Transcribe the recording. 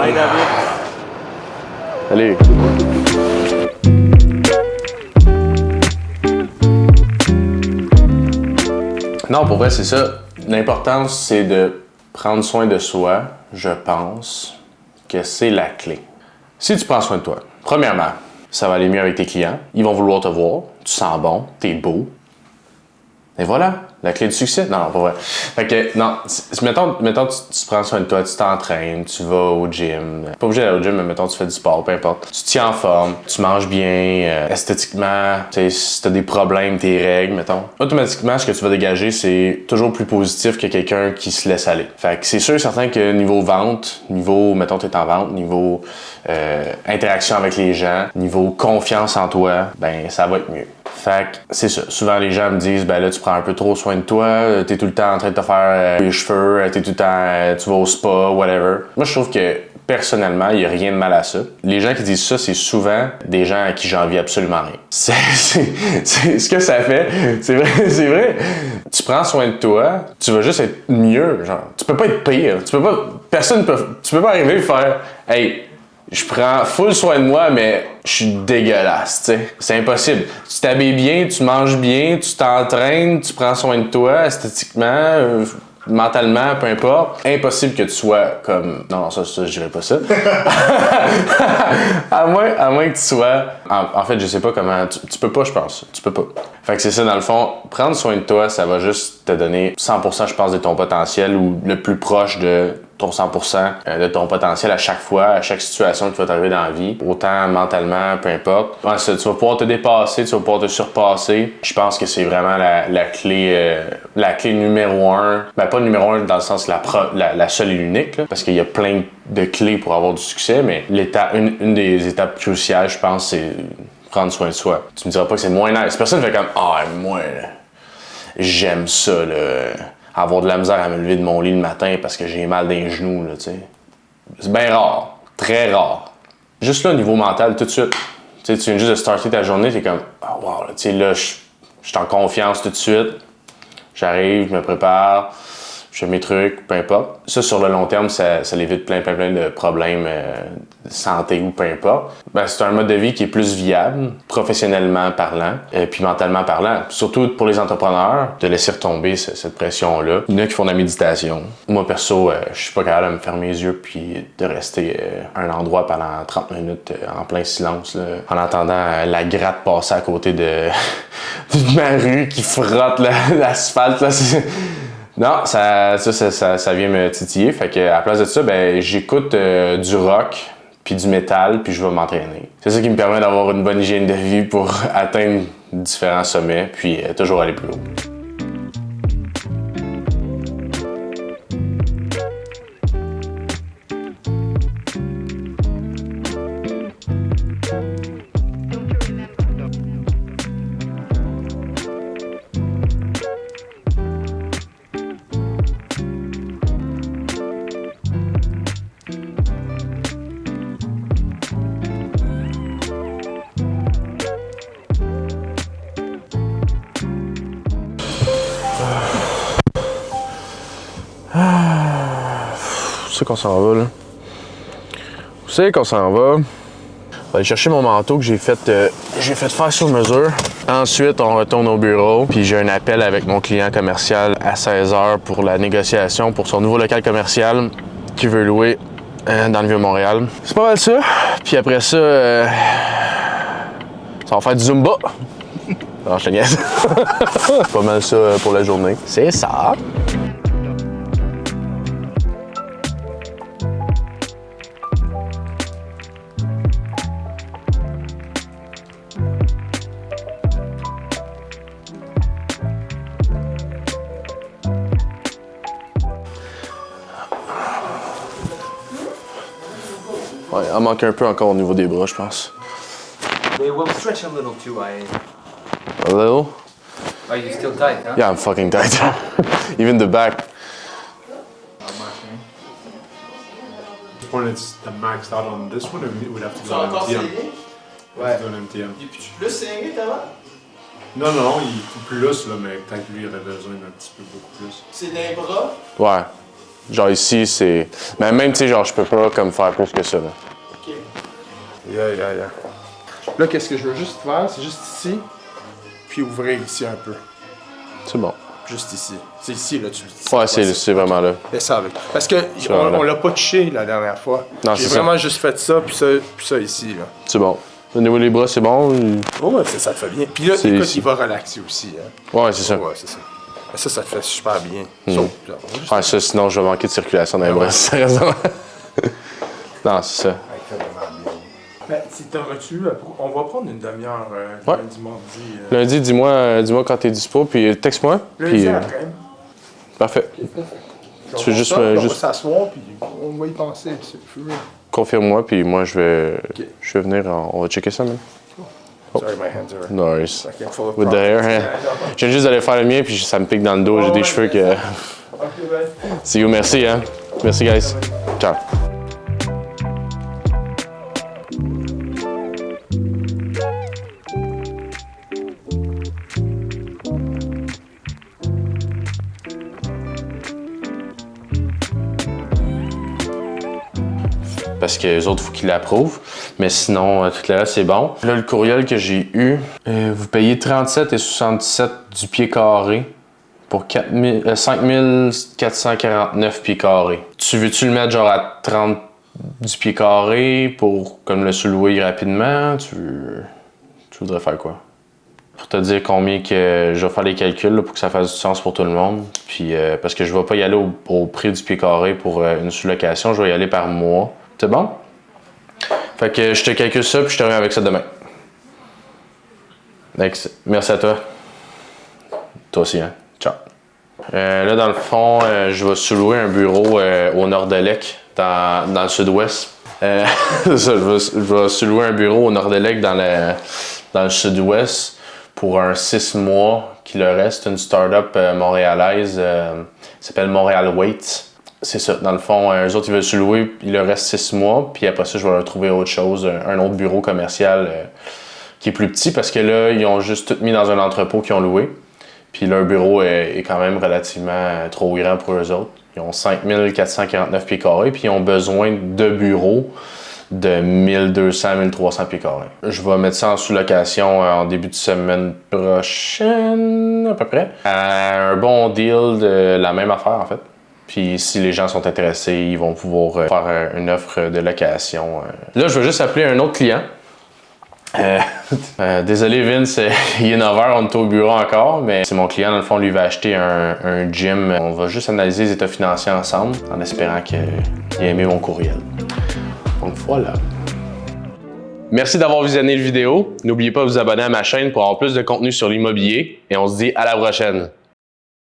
Bye, David. Salut. Non, pour vrai, c'est ça. L'importance, c'est de prendre soin de soi. Je pense que c'est la clé. Si tu prends soin de toi, premièrement, ça va aller mieux avec tes clients. Ils vont vouloir te voir. Tu sens bon, t'es beau. Et voilà, la clé du succès. Non, pas vrai. Fait que, non, mettons tu prends soin de toi, tu t'entraînes, tu vas au gym. Pas obligé d'aller au gym, mais mettons tu fais du sport, peu importe. Tu te tiens en forme, tu manges bien, esthétiquement, tu sais, si t'as des problèmes, tes règles, mettons. Automatiquement, ce que tu vas dégager, c'est toujours plus positif que quelqu'un qui se laisse aller. Fait que c'est sûr et certain que niveau vente, mettons t'es en vente, niveau interaction avec les gens, niveau confiance en toi, ben ça va être mieux. Fait que c'est ça. Souvent, les gens me disent, ben là, tu prends un peu trop soin de toi, t'es tout le temps en train de te faire les cheveux, t'es tout le temps, tu vas au spa, whatever. Moi, je trouve que, personnellement, il n'y a rien de mal à ça. Les gens qui disent ça, c'est souvent des gens à qui j'envie absolument rien. C'est ce que ça fait. C'est vrai, c'est vrai. Tu prends soin de toi, tu vas juste être mieux, genre. Tu peux pas être pire. Tu peux pas arriver et faire, hey, je prends full soin de moi, mais je suis dégueulasse, tu sais. C'est impossible. Tu t'habilles bien, tu manges bien, tu t'entraînes, tu prends soin de toi, esthétiquement, mentalement, peu importe. Impossible que tu sois comme... Non, ça je dirais pas ça. à moins que tu sois... En fait, je sais pas comment... Tu peux pas, je pense. Tu peux pas. Fait que c'est ça, dans le fond. Prendre soin de toi, ça va juste te donner 100%, je pense, de ton potentiel ou le plus proche de ton 100% de ton potentiel à chaque fois, à chaque situation qui va t'arriver dans la vie, autant mentalement, peu importe. Ouais, ça, tu vas pouvoir te dépasser, tu vas pouvoir te surpasser. Je pense que c'est vraiment la clé numéro un. Ben pas numéro un dans le sens la seule et l'unique, là, parce qu'il y a plein de clés pour avoir du succès, mais une des étapes cruciales, je pense, c'est prendre soin de soi. Tu me diras pas que c'est moins nice. Personne ne fait comme « Ah, moi, là, j'aime ça, là. » Avoir de la misère à me lever de mon lit le matin parce que j'ai mal dans les genoux, là, tu sais. C'est bien rare. Très rare. Juste là, au niveau mental, tout de suite. Tu sais, tu viens juste de starter ta journée, t'es comme, ah, wow, là, tu sais, là, je suis en confiance tout de suite. J'arrive, je me prépare, je fais mes trucs, peu importe. Ça, sur le long terme, ça évite plein de problèmes de santé ou peu importe. Ben, c'est un mode de vie qui est plus viable, professionnellement parlant, puis mentalement parlant. Surtout pour les entrepreneurs, de laisser retomber cette pression-là. Il y en a qui font de la méditation. Moi, perso, je suis pas capable de me fermer les yeux puis de rester à un endroit pendant 30 minutes en plein silence, là, en entendant la gratte passer à côté de ma rue qui frotte l'asphalte, là. Non, ça vient me titiller. Fait que à la place de ça, ben j'écoute du rock puis du métal puis je vais m'entraîner. C'est ça qui me permet d'avoir une bonne hygiène de vie pour atteindre différents sommets puis toujours aller plus haut. Où c'est qu'on s'en va, là? Où c'est qu'on s'en va? On va aller chercher mon manteau que j'ai fait faire sur mesure. Ensuite, on retourne au bureau. Puis j'ai un appel avec mon client commercial à 16h pour la négociation pour son nouveau local commercial qu'il veut louer dans le Vieux-Montréal. C'est pas mal ça. Puis après ça, ça va faire du Zumba. Non, je te niaise. C'est pas mal ça pour la journée. C'est ça. Ouais, il en manque un peu encore au niveau des bras, je pense. They will stretch a little too, A little? Are you still tight, huh? Yeah, I'm fucking tight. Even the back. When it's the maxed out on this one, we'd have to do an MTM. Ouais. Do an MTM. Il est plus saigné avant? Non, il est plus lousse, là, mais tant que lui, il aurait besoin d'un petit peu beaucoup plus. C'est des bras? Ouais. Genre ici, c'est... Mais même, tu sais, genre, je peux pas comme faire plus que ça, là. OK. Yeah. Là, qu'est-ce que je veux juste faire? C'est juste ici, puis ouvrir ici un peu. C'est bon. Juste ici. C'est ici, là, tu le dis. Ouais, c'est vraiment là. Fais ça avec. Parce que Voilà. on l'a pas touché la dernière fois. Non, J'ai c'est ça. vraiment juste fait ça, puis ça ici, là. C'est bon. Au niveau des bras, c'est bon? Oh, ouais, ça te fait bien. Puis là, C'est écoute, ici. il va relaxer aussi. Hein. Ouais, c'est ça. Ouais, c'est ça. Mais ça te fait super bien. Sauf, là, on va juste- Ouais, ça, sinon, je vais manquer de circulation dans les bras, sérieusement. Non, c'est ça. Ouais, il fait vraiment bien. Ben, si on va prendre une demi-heure Ouais. lundi, mardi. Lundi, dis-moi quand t'es dispo, puis texte-moi. Lundi Puis, après. parfait. On Tu veux va juste ça, me- puis on juste- va s'asseoir, puis on va y penser. C'est plus rien. Confirme-moi, puis moi, je vais Ok. venir, on va checker ça, même. Sorry, my hands are... Nice. Like I'm full of With the hair, hein? Je viens juste d'aller faire le mien, puis ça me pique dans le dos, j'ai des cheveux que... Ok, ben. See you, merci, hein? Merci, guys. Ciao. Parce que les autres, il faut qu'ils l'approuvent. Mais sinon, tout le reste, c'est bon. Là, le courriel que j'ai eu, vous payez 37,77 du pied carré pour 5449 pieds carrés. Tu veux-tu le mettre genre à 30 du pied carré pour comme le sous-louer rapidement? Tu voudrais faire quoi? Pour te dire combien que je vais faire les calculs là, pour que ça fasse du sens pour tout le monde. Puis parce que je vais pas y aller au prix du pied carré pour une sous-location, je vais y aller par mois. C'est bon? Fait que je te calcule ça puis je te reviens avec ça demain. Merci à toi. Toi aussi, hein? Ciao. Là, dans le fond, je vais sous-louer un bureau au nord de Lec, dans le sud-ouest. Ça, je vais sous-louer un bureau au nord de Lec dans le sud-ouest pour un 6 mois qui leur reste. Une start-up montréalaise qui s'appelle Montréal Wait. C'est ça. Dans le fond, eux autres, ils veulent sous-louer, il leur reste 6 mois. Puis après ça, je vais leur trouver autre chose, un autre bureau commercial qui est plus petit parce que là, ils ont juste tout mis dans un entrepôt qu'ils ont loué. Puis leur bureau est quand même relativement trop grand pour eux autres. Ils ont 5449 pieds carrés, puis ils ont besoin de bureaux de 1200-1300 pieds carrés. Je vais mettre ça en sous-location en début de semaine prochaine, à peu près. À un bon deal de la même affaire, en fait. Puis si les gens sont intéressés, ils vont pouvoir faire une offre de location. Là, je vais juste appeler un autre client. Désolé Vince, il est 9h, on est au bureau encore, mais c'est mon client, dans le fond, lui va acheter un gym. On va juste analyser les états financiers ensemble, en espérant qu'il ait aimé mon courriel. Donc voilà. Merci d'avoir visionné la vidéo. N'oubliez pas de vous abonner à ma chaîne pour avoir plus de contenu sur l'immobilier et on se dit à la prochaine.